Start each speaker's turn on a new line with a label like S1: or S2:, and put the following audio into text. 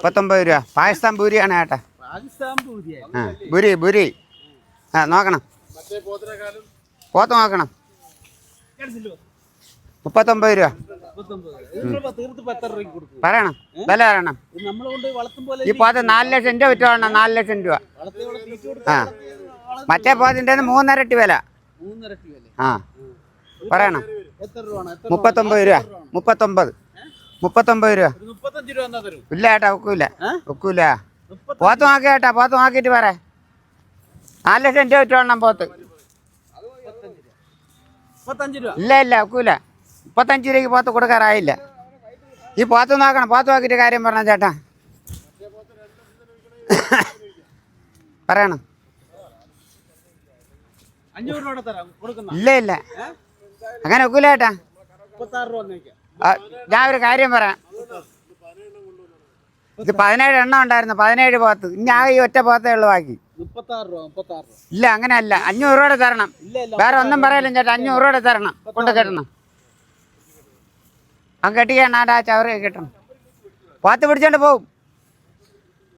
S1: 39 രൂപ. പാകിസ്ഥാൻ പൂരിയാണ് ചേട്ടാ. ആ ബുരി. ആ നോക്കണം, പോത്ത് നോക്കണം. 39 രൂപ പറയണം, വില പറയണം. ഈ പോത്ത് 4 ലക്ഷം രൂപ വിറ്റോളണം. 4 ലക്ഷം രൂപ. ആ മറ്റേ പോത്തിൻ്റെ 3 ഇരട്ടി വില. ആ പറയണം. 39 രൂപ. 39 രൂപ. ഇല്ല ചേട്ടാ, ഒക്കൂല. പോത്ത് നോക്കി ചേട്ടാ, പോത്ത് നോക്കിയിട്ട് പറ. 4 ലക്ഷം രൂപ വിറ്റോളണം പോത്ത്. ഇല്ല ഒക്കൂല. 35 രൂപയ്ക്ക് പോത്ത് കൊടുക്കാറായില്ല. ഈ പോത്ത് നോക്കണം, പോത്ത് നോക്കിയിട്ട് കാര്യം പറഞ്ഞ ചേട്ടാ. പറയണം. ഇല്ല അങ്ങനെ ഒക്കൂല ചേട്ടാ. ഞാൻ ഒരു കാര്യം പറയാം. ഇത് 17 എണ്ണം ഉണ്ടായിരുന്നു, 17 പോത്ത്. ഇനി ആകെ ഈ ഒറ്റ പോത്തേ ഉള്ളു ബാക്കി. ഇല്ല അങ്ങനെയല്ല, 500 രൂപയുടെ തരണം. വേറെ ഒന്നും പറയല്ല ചേട്ടാ, 500 രൂപയുടെ തരണം. കൊണ്ട് കെട്ടണം. അങ്ങ് കെട്ടിക്കാണ് ചവറ് കിട്ടണം. പോത്ത് പിടിച്ചോണ്ട് പോവും.